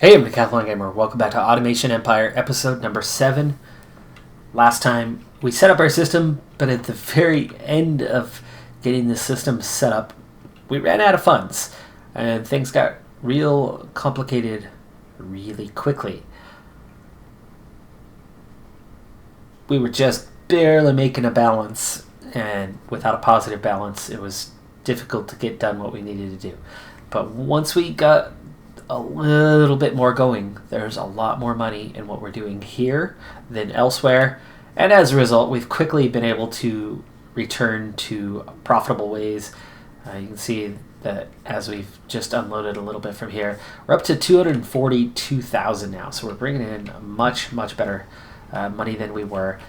Hey, I'm Decathlon Gamer. Welcome back to Automation Empire, episode number 7. Last time we set up our system, but at the very end of getting the system set up, we ran out of funds, and things got real complicated really quickly. We were just barely making a balance, and without a positive balance, it was difficult to get done what we needed to do. But once we got a little bit more going, there's a lot more money in what we're doing here than elsewhere, and as a result we've quickly been able to return to profitable ways. You can see that as we've just unloaded a little bit from here, we're up to 242,000 now, so we're bringing in much better money than we were.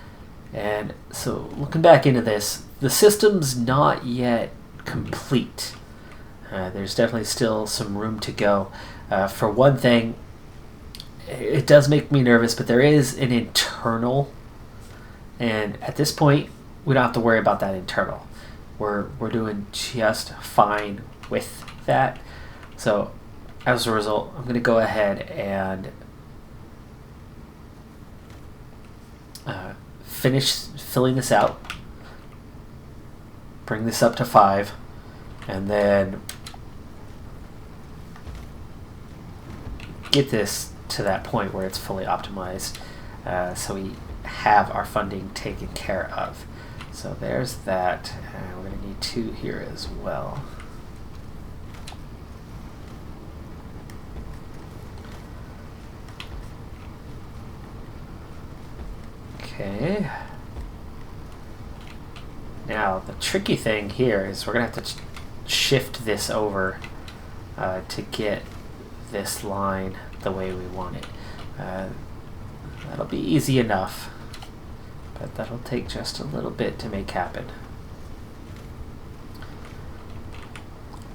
And so looking back into this, the system's not yet complete. There's definitely still some room to go. For one thing, it does make me nervous, but there is an internal, and at this point, we don't have to worry about that internal. We're doing just fine with that. So, as a result, I'm going to go ahead and finish filling this out, bring this up to 5, and then get this to that point where it's fully optimized, so we have our funding taken care of. So there's that, and we're going to need 2 here as well. Okay. Now the tricky thing here is we're going to have to shift this over to get this line the way we want it. That'll be easy enough, but that'll take just a little bit to make happen.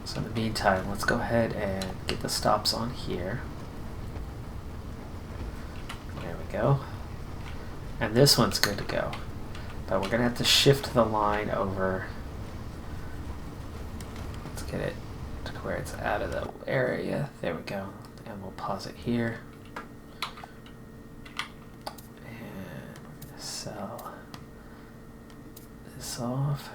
So in the meantime, let's go ahead and get the stops on here. There we go. And this one's good to go, but we're gonna have to shift the line over. Let's get it to where it's out of the area. There we go. And we'll pause it here. And we're going to sell this off.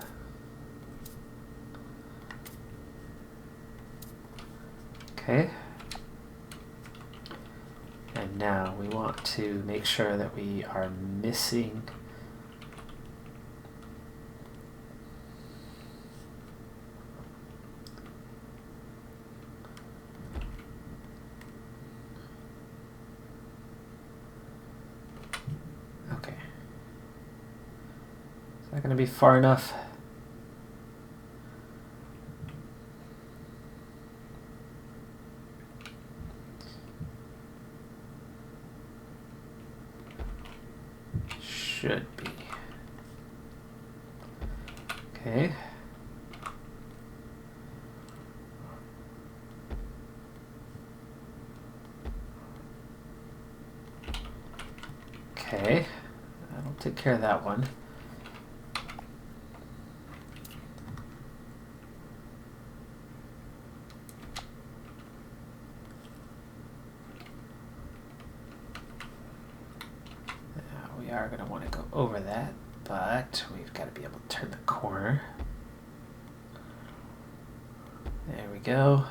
Okay. And now we want to make sure that we are missing not going to be far enough. Should be. Okay. Okay. That'll take care of that one. We are going to want to go over that, but we've got to be able to turn the corner. There we go.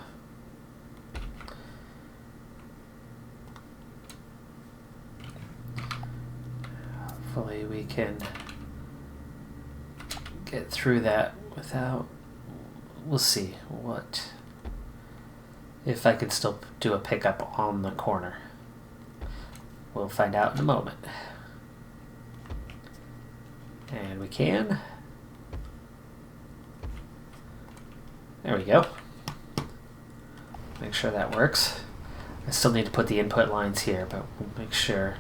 Hopefully we can get through that without, we'll see what, if I can still do a pickup on the corner. We'll find out in a moment. And we can. There we go. Make sure that works. I still need to put the input lines here, but we'll make sure.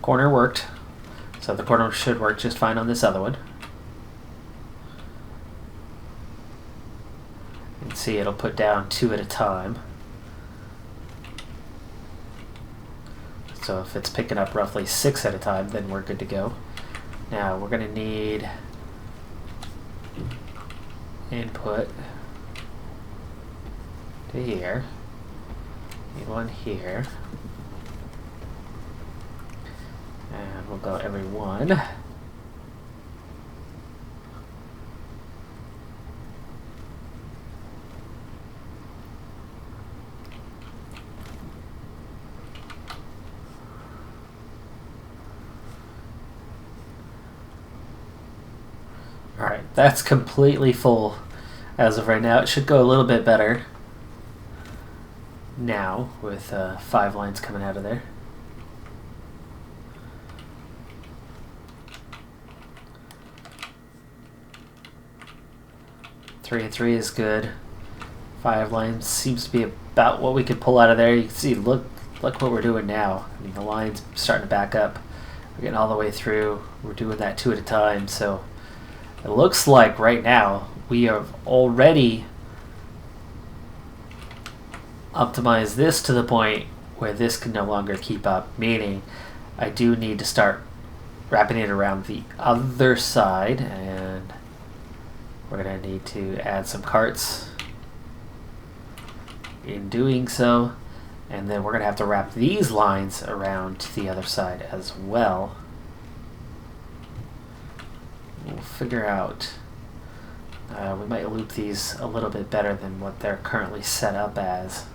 Corner worked, so the corner should work just fine on this other one. You can see it'll put down 2 at a time. So if it's picking up roughly 6 at a time, then we're good to go. Now we're going to need input to here. Need one here. And we'll go every one. Alright, that's completely full as of right now. It should go a little bit better now with 5 lines coming out of there. Three and 3 is good. 5 lines seems to be about what we could pull out of there. You can see, look what we're doing now. I mean, the line's starting to back up. We're getting all the way through. We're doing that 2 at a time. So it looks like right now we have already optimized this to the point where this can no longer keep up. Meaning, I do need to start wrapping it around the other side, and we're going to need to add some carts in doing so, and then we're going to have to wrap these lines around to the other side as well. We'll figure out, we might loop these a little bit better than what they're currently set up as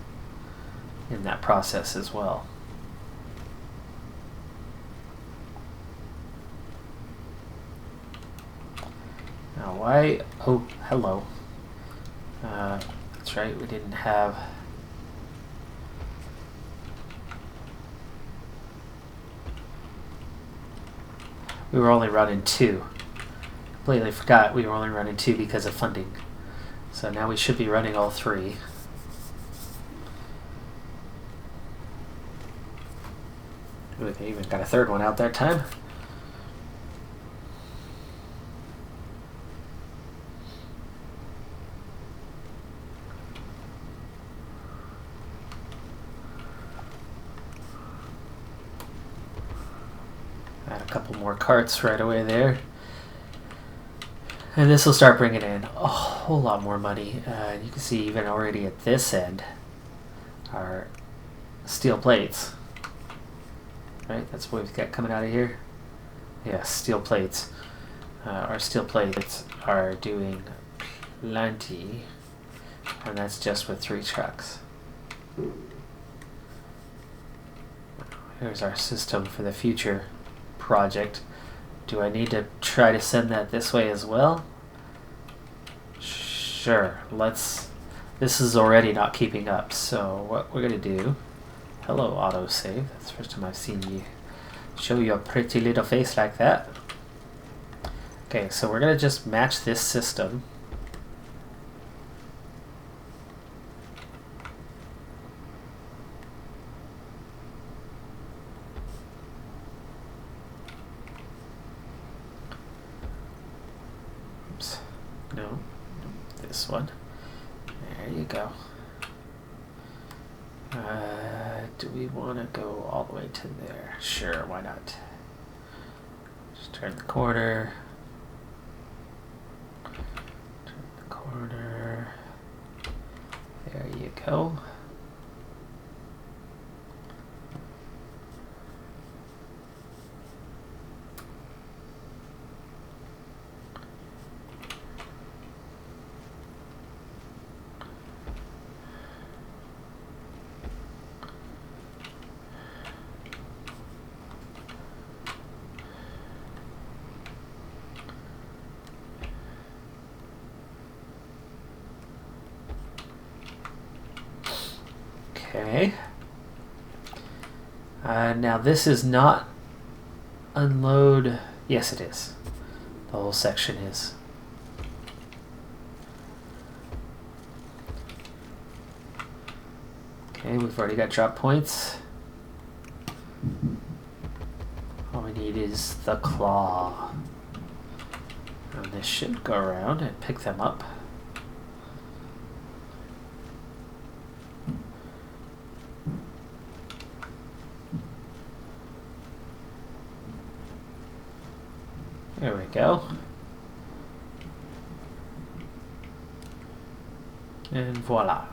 in that process as well. Now why, oh, hello. That's right, we didn't have, we were only running 2. Completely forgot we were only running 2 because of funding. So now we should be running all 3. Ooh, they even got a 3rd one out that time. Add a couple more carts right away there. And this will start bringing in a whole lot more money. You can see even already at this end are steel plates. Right, that's what we've got coming out of here. Yeah, steel plates. Our steel plates are doing plenty, and that's just with 3 trucks. Here's our system for the future project. Do I need to try to send that this way as well? Sure, let's. This is already not keeping up, so what we're going to do. Hello, autosave. That's the first time I've seen you show your pretty little face like that. Okay, so we're going to just match this system. Oops. No, this one. There you go. Do we want to go all the way to there? Sure, why not? Just turn the corner. Turn the corner. There you go. Okay. Now this is not unload. Yes, it is. The whole section is. Okay, we've already got drop points. All we need is the claw. And this should go around and pick them up. There we go. And voila.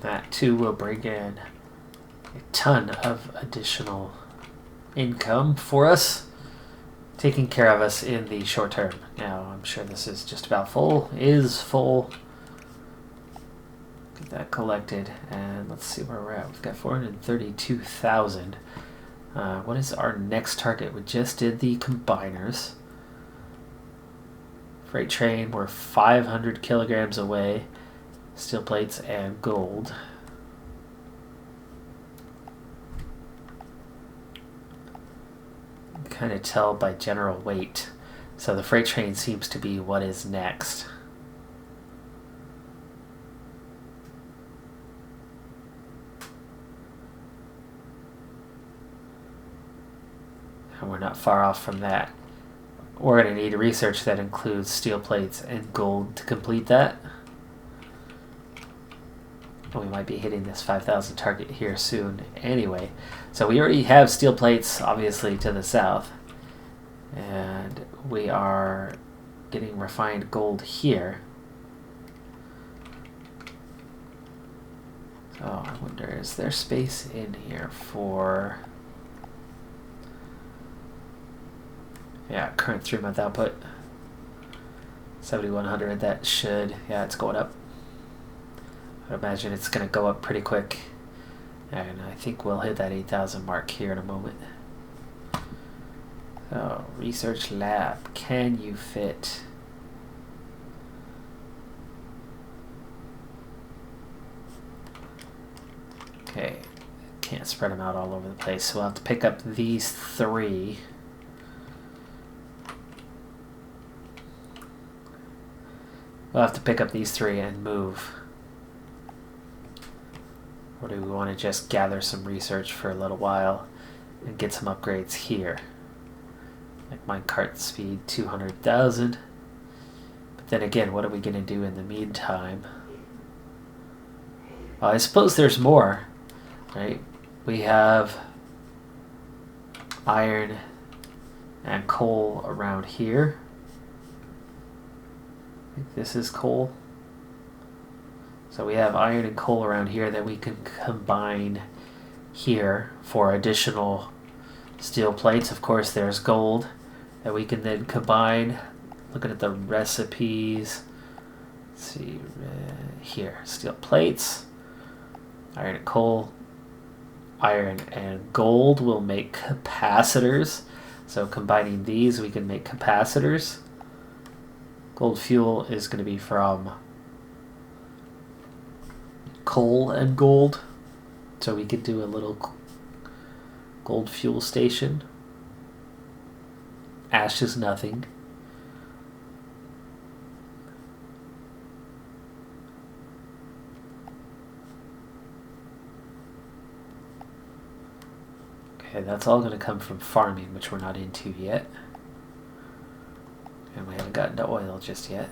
That too will bring in a ton of additional income for us, taking care of us in the short term. Now, I'm sure this is just about full. Is full. Get that collected, and let's see where we're at. We've got 432,000. What is our next target? We just did the combiners. Freight train, we're 500 kilograms away. Steel plates and gold. Kind of tell by general weight. So the freight train seems to be what is next. And we're not far off from that. We're going to need research that includes steel plates and gold to complete that. And we might be hitting this 5,000 target here soon anyway. So we already have steel plates, obviously, to the south. And we are getting refined gold here. So I wonder, is there space in here for... Yeah, current 3-month output. 7,100, that should... Yeah, it's going up. I imagine it's going to go up pretty quick. And I think we'll hit that 8,000 mark here in a moment. So, research lab. Can you fit... Okay. Can't spread them out all over the place. So we'll have to pick up these 3. We'll have to pick up these 3 and move. Or do we want to just gather some research for a little while and get some upgrades here? Like mine cart speed 200,000. But then again, what are we going to do in the meantime? Well, I suppose there's more, right? We have iron and coal around here. I think this is coal. So we have iron and coal around here that we can combine here for additional steel plates. Of course, there's gold that we can then combine. Looking at the recipes. Let's see, here, steel plates, iron and coal. Iron and gold will make capacitors. So combining these, we can make capacitors. Gold fuel is going to be from coal and gold, so we could do a little gold fuel station. Ash is nothing. Okay, that's all going to come from farming, which we're not into yet. And we haven't gotten to oil just yet.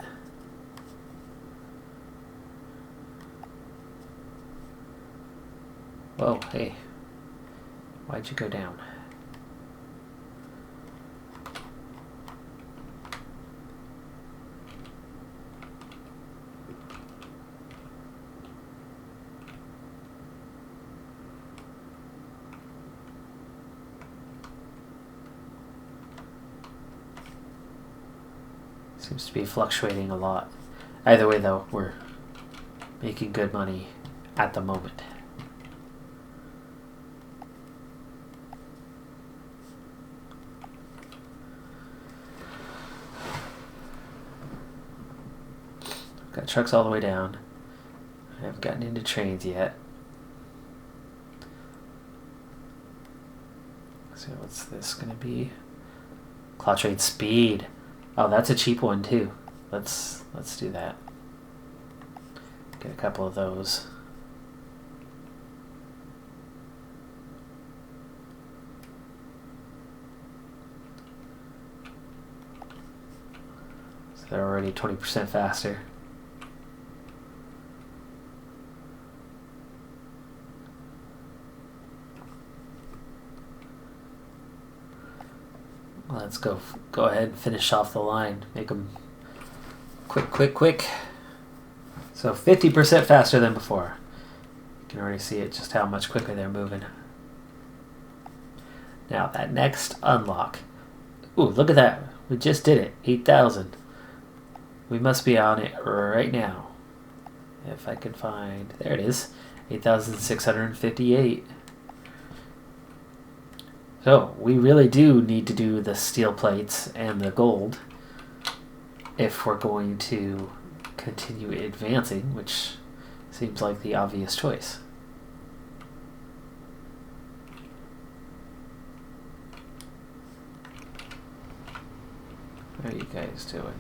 Whoa, hey. Why'd you go down? Seems to be fluctuating a lot. Either way, though, we're making good money at the moment. Got trucks all the way down. I haven't gotten into trains yet. So what's this going to be? Cloud train speed. Oh, that's a cheap one too. Let's do that. Get a couple of those. So they're already 20% faster. Let's go ahead and finish off the line. Make them quick. So 50% faster than before. You can already see it just how much quicker they're moving. Now that next unlock. Ooh, look at that. We just did it. 8,000. We must be on it right now. If I can find... There it is. 8,658. So, we really do need to do the steel plates and the gold if we're going to continue advancing, which seems like the obvious choice. What are you guys doing?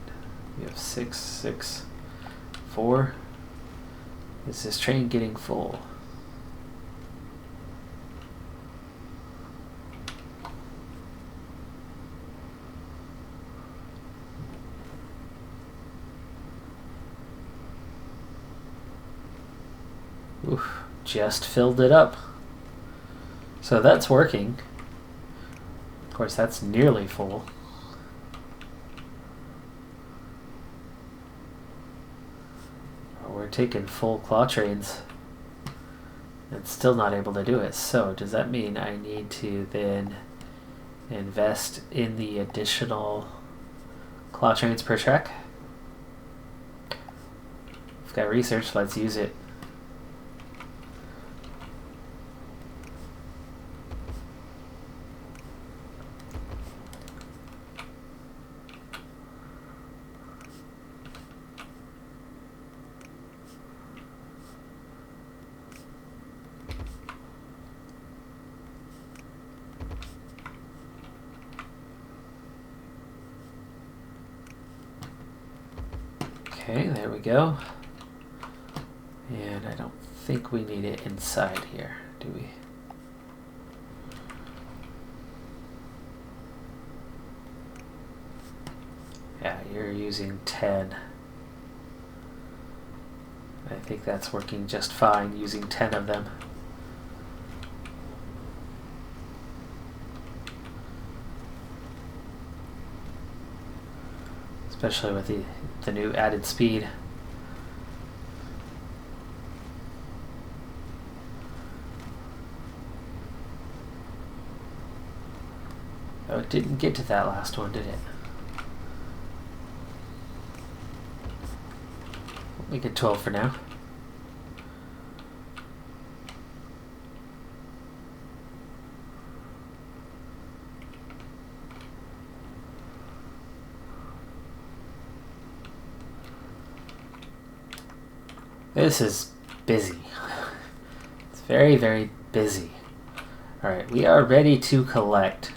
We have 6, 6, 4. Is this train getting full? Oof, just filled it up. So that's working. Of course, that's nearly full. We're taking full claw trains and still not able to do it. So does that mean I need to then invest in the additional claw trains per track? We've got research, let's use it. Okay, there we go. And I don't think we need it inside here, do we? Yeah, you're using 10. I think that's working just fine, using 10 of them. Especially with the new added speed. Oh, it didn't get to that last one, did it? We'll make it 12 for now. This is busy. It's very, very busy. Alright, we are ready to collect.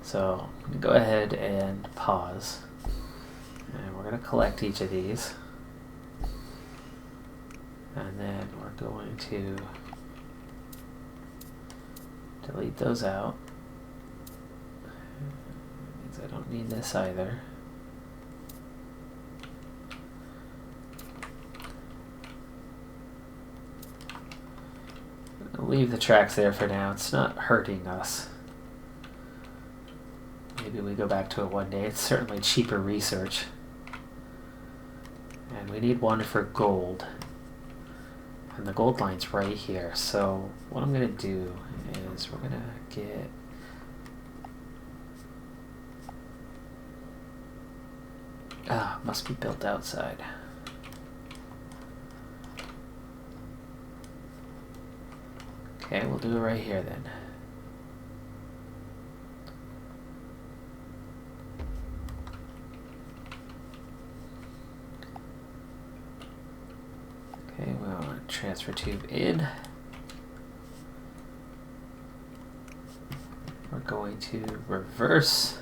So, I'm going to go ahead and pause. And we're going to collect each of these. And then we're going to delete those out. That means I don't need this either. Leave the tracks there for now. It's not hurting us. Maybe we go back to it one day. It's certainly cheaper research. And we need one for gold. And the gold line's right here. So what I'm going to do is we're going to get... must be built outside. Okay, we'll do it right here then. Okay, we'll transfer tube in. We're going to reverse.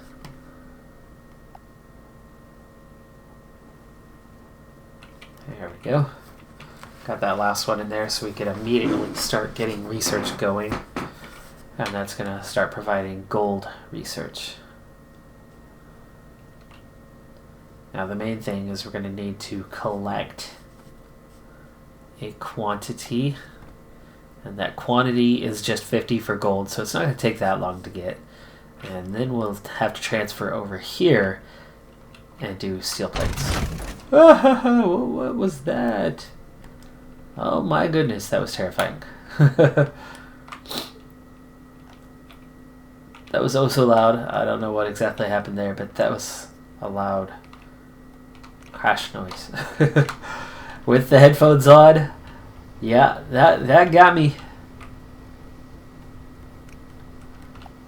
There we go. Got that last one in there so we can immediately start getting research going. And that's going to start providing gold research. Now the main thing is we're going to need to collect a quantity. And that quantity is just 50 for gold, so it's not going to take that long to get. And then we'll have to transfer over here and do steel plates. What was that? Oh my goodness, that was terrifying. That was oh so loud. I don't know what exactly happened there, but that was a loud crash noise. With the headphones on, yeah, that got me.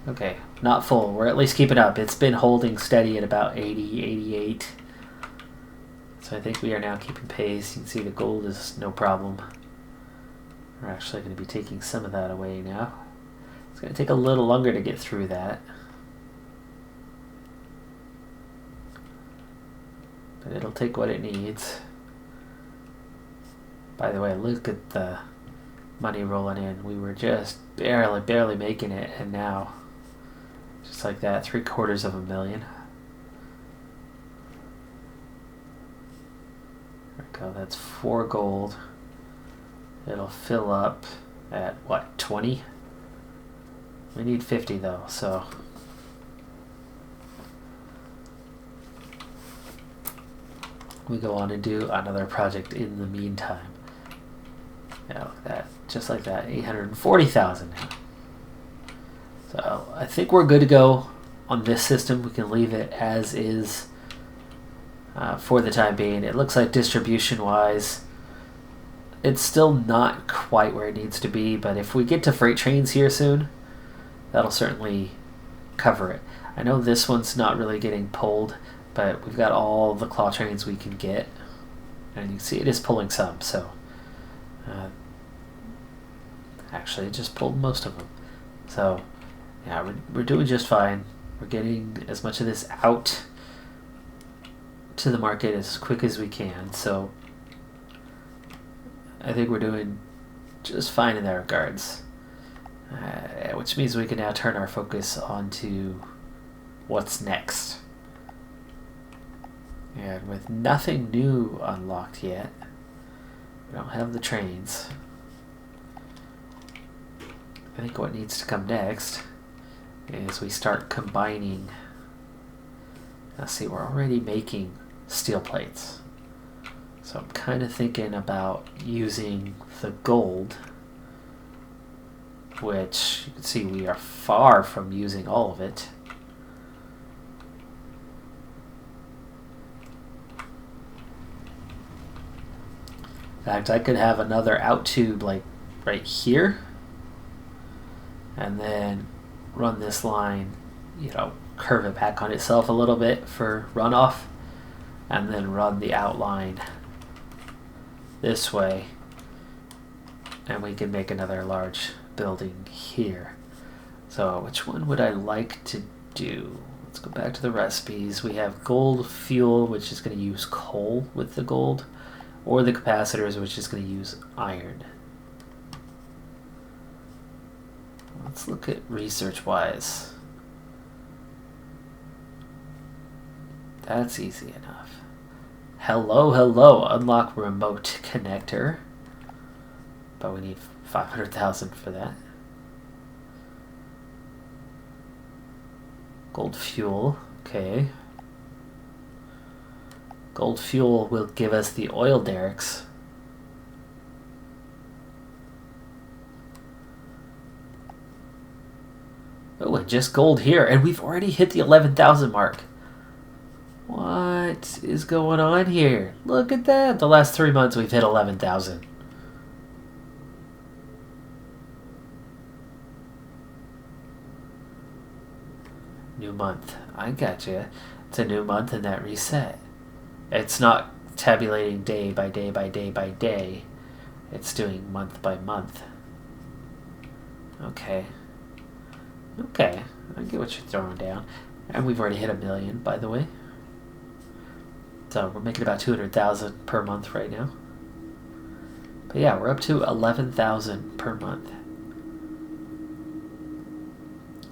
Okay, not full. We're at least keeping up. It's been holding steady at about 80, 88. So I think we are now keeping pace. You can see the gold is no problem. We're actually going to be taking some of that away now. It's going to take a little longer to get through that. But it'll take what it needs. By the way, look at the money rolling in. We were just barely making it, and now, just like that, $750,000. There we go, that's 4 gold. It'll fill up at, what, 20? We need 50 though, so we go on and do another project in the meantime. Yeah, look at that, just like that, 840,000 now. So I think we're good to go on this system. We can leave it as is for the time being. It looks like distribution-wise, it's still not quite where it needs to be, but if we get to freight trains here soon, that'll certainly cover it. I know this one's not really getting pulled, but we've got all the claw trains we can get, and you can see it is pulling some, so actually it just pulled most of them. So yeah, we're doing just fine. We're getting as much of this out to the market as quick as we can, so I think we're doing just fine in that regards. Which means we can now turn our focus onto what's next. And with nothing new unlocked yet, we don't have the trains. I think what needs to come next is we start combining. Now see, we're already making steel plates. So I'm kind of thinking about using the gold, which you can see we are far from using all of it. In fact, I could have another out tube like right here, and then run this line, you know, curve it back on itself a little bit for runoff, and then run the outline this way, and we can make another large building here. So which one would I like to do? Let's go back to the recipes. We have gold fuel, which is going to use coal with the gold, or the capacitors, which is going to use iron. Let's look at research-wise. That's easy enough. Hello, unlock remote connector. But we need 500,000 for that. Gold fuel, okay. Gold fuel will give us the oil derricks. Oh, and just gold here, and we've already hit the 11,000 mark. What is going on here? Look at that. The last 3 months we've hit 11,000. New month. I gotcha. It's a new month and that reset. It's not tabulating day by day by day by day. It's doing month by month. Okay. Okay. I get what you're throwing down. And we've already hit 1 million, by the way. So we're making about 200,000 per month right now. But yeah, we're up to 11,000 per month.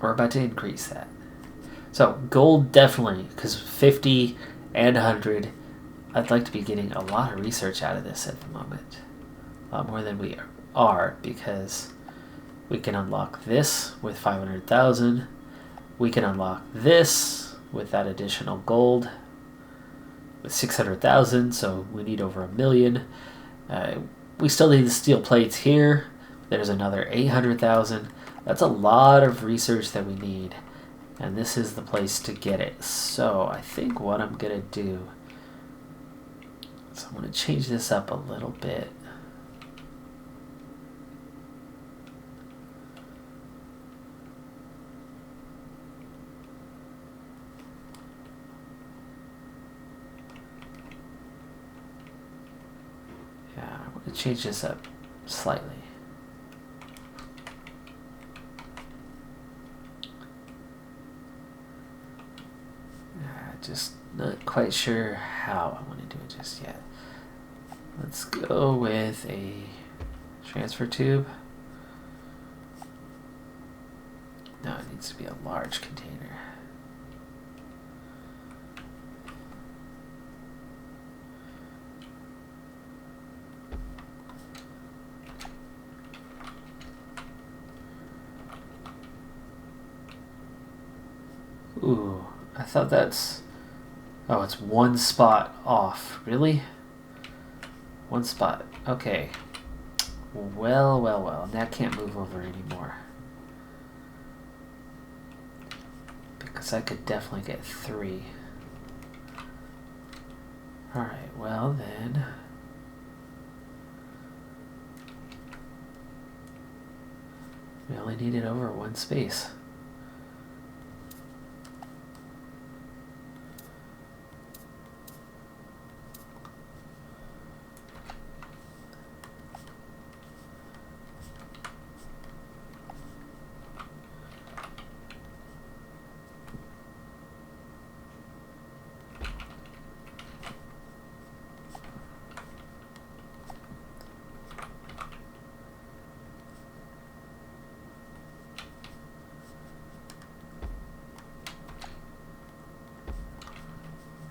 We're about to increase that. So gold definitely, because 50 and 100, I'd like to be getting a lot of research out of this at the moment. A lot more than we are, because we can unlock this with 500,000. We can unlock this with that additional gold with 600,000, so we need over 1 million. We still need the steel plates here. There's another 800,000. That's a lot of research that we need. And this is the place to get it. So I think what I'm going to do is I'm going to change this up a little bit. Yeah, I'm going to change this up slightly. Just not quite sure how I want to do it just yet. Let's go with a transfer tube. No, it needs to be a large container. Ooh, I thought that's... Oh, it's one spot off. Really? One spot. Okay. Well. That can't move over anymore. Because I could definitely get 3. Alright, well then... We only need it over one space.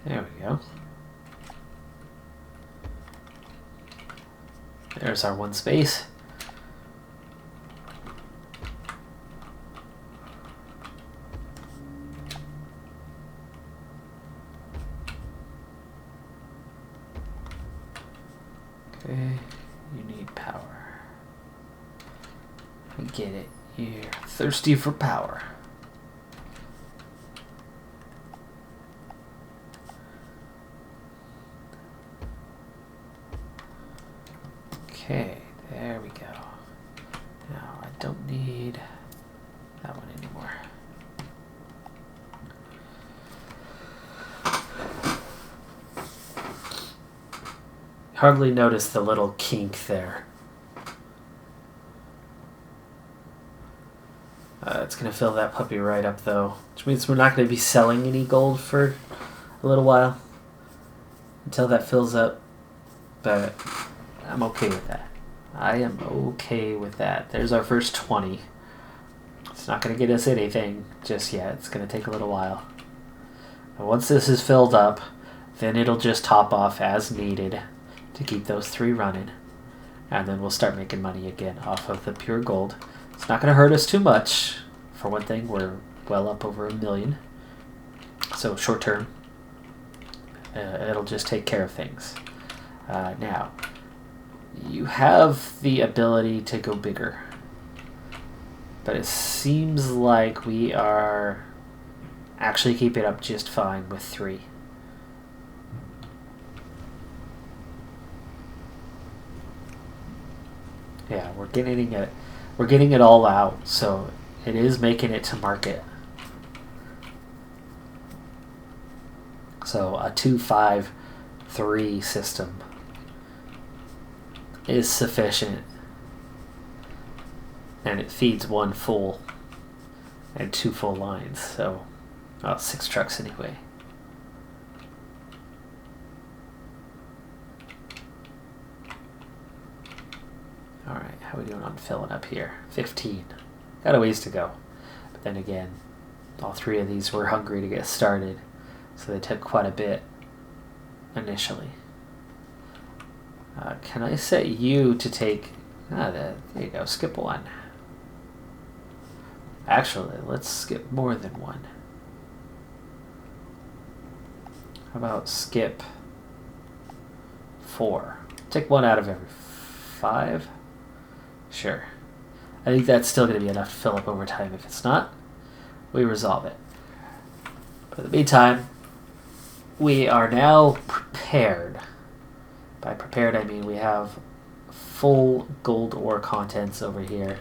There we go. There's our one space. Okay, you need power. I get it. You're thirsty for power. Okay, there we go. Now I don't need that one anymore. Hardly noticed the little kink there. It's going to fill that puppy right up though, which means we're not going to be selling any gold for a little while until that fills up, but I'm okay with that. I am okay with that. There's our first 20. It's not going to get us anything just yet. It's going to take a little while. And once this is filled up, then it'll just top off as needed to keep those 3 running. And then we'll start making money again off of the pure gold. It's not going to hurt us too much. For one thing, we're well up over 1 million. So short term, it'll just take care of things. Now, you have the ability to go bigger. But it seems like we are actually keeping up just fine with 3. Yeah, we're getting it all out, so it is making it to market. So a 2-5-3 system is sufficient, and it feeds 1 full and 2 full lines, so 6 trucks anyway. Alright, how are we doing on filling up here? 15. Got a ways to go. But then again, all 3 of these were hungry to get started, so they took quite a bit initially. Can I set you to take... there you go, skip 1. Actually, let's skip more than 1. How about skip 4? Take 1 out of every 5? Sure. I think that's still going to be enough to fill up over time. If it's not, we resolve it. But in the meantime, we are now prepared. By prepared, I mean we have full gold ore contents over here.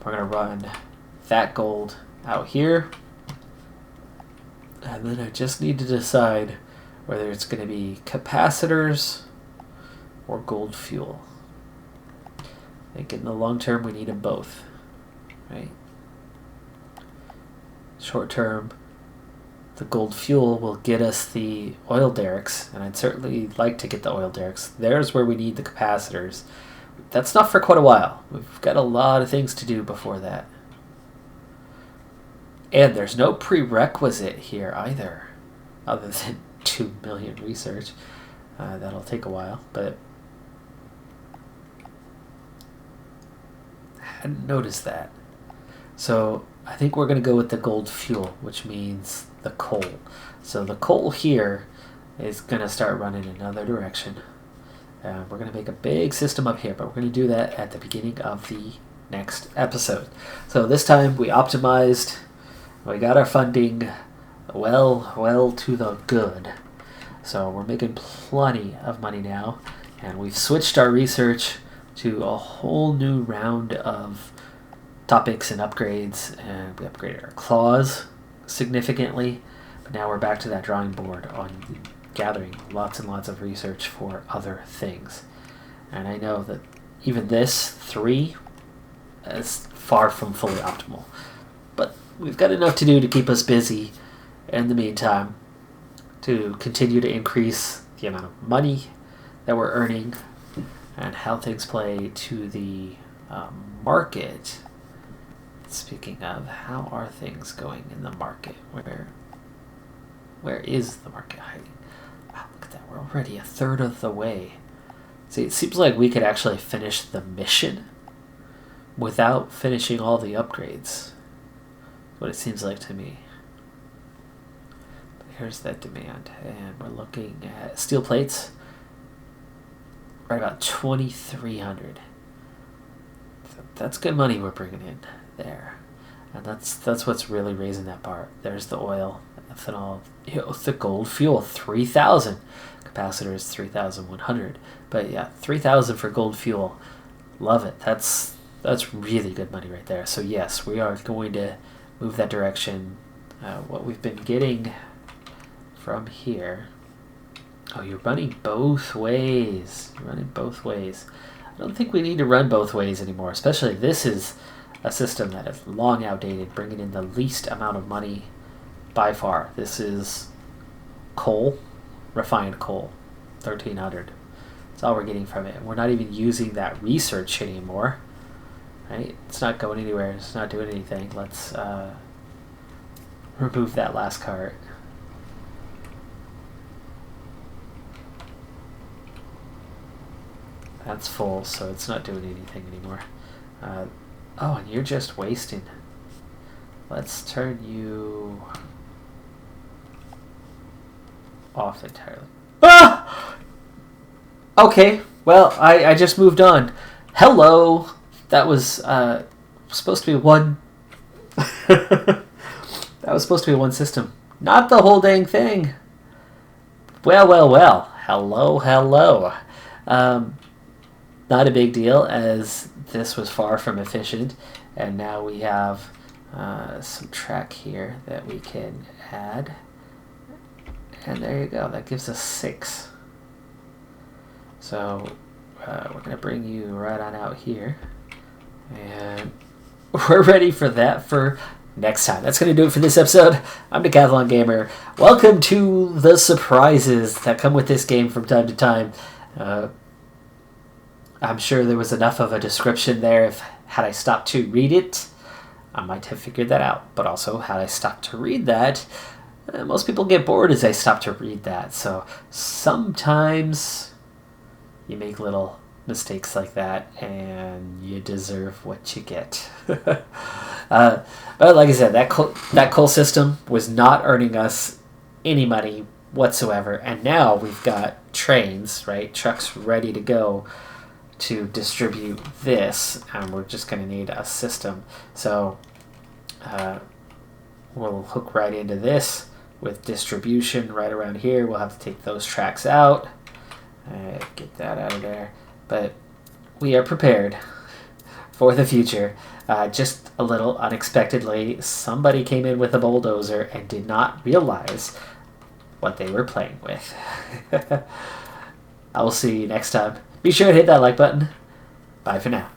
We're going to run that gold out here. And then I just need to decide whether it's going to be capacitors or gold fuel. I think in the long term we need them both, right? Short term, the gold fuel will get us the oil derricks, and I'd certainly like to get the oil derricks. There's where we need the capacitors. That's not for quite a while. We've got a lot of things to do before that. And there's no prerequisite here either, other than 2 million research. That'll take a while, but I hadn't noticed that. So I think we're going to go with the gold fuel, which means the coal. So the coal here is going to start running in another direction. We're going to make a big system up here, but we're going to do that at the beginning of the next episode. So this time we optimized, we got our funding well to the good. So we're making plenty of money now, and we've switched our research to a whole new round of topics and upgrades, and we upgraded our claws significantly, but now we're back to that drawing board on gathering lots and lots of research for other things. And I know that even this 3 is far from fully optimal, but we've got enough to do to keep us busy in the meantime, to continue to increase the amount of money that we're earning and how things play to the market. Speaking of, how are things going in the market? Where is the market hiding? Wow, look at that. We're already a third of the way. See, it seems like we could actually finish the mission without finishing all the upgrades. That's what it seems like to me. But here's that demand, and we're looking at steel plates. Right about 2,300. That's good money we're bringing in there, and that's what's really raising that bar. There's the oil, ethanol, the gold fuel, 3,000. Capacitors 3,100. But yeah, 3,000 for gold fuel. Love it. That's really good money right there. So yes, we are going to move that direction. What we've been getting from here. Oh, you're running both ways. You're running both ways. I don't think we need to run both ways anymore, especially this is a system that is long outdated, bringing in the least amount of money by far. This is coal, refined coal, 1,300. That's all we're getting from it. We're not even using that research anymore, right? It's not going anywhere. It's not doing anything. Let's remove that last cart. That's full, so it's not doing anything anymore. Oh, and you're just wasting. Let's turn you off entirely. Ah! Okay, well, I just moved on. Hello! That was supposed to be one... that was supposed to be one system. Not the whole dang thing. Well. Hello. Not a big deal, as this was far from efficient, and now we have some track here that we can add, and there you go. That gives us 6. So we're going to bring you right on out here, and we're ready for that for next time. That's going to do it for this episode. I'm Decathlon Gamer. Welcome to the surprises that come with this game from time to time. I'm sure there was enough of a description there. If had I stopped to read it, I might have figured that out. But also, had I stopped to read that, most people get bored as they stop to read that. So sometimes you make little mistakes like that, and you deserve what you get. But like I said, that coal system was not earning us any money whatsoever. And now we've got trains, right? Trucks ready to go to distribute this, and we're just going to need a system. So we'll hook right into this with distribution right around here. We'll have to take those tracks out. Get that out of there. But we are prepared for the future. Just a little unexpectedly, somebody came in with a bulldozer and did not realize what they were playing with. I will see you next time. Be sure to hit that like button. Bye for now.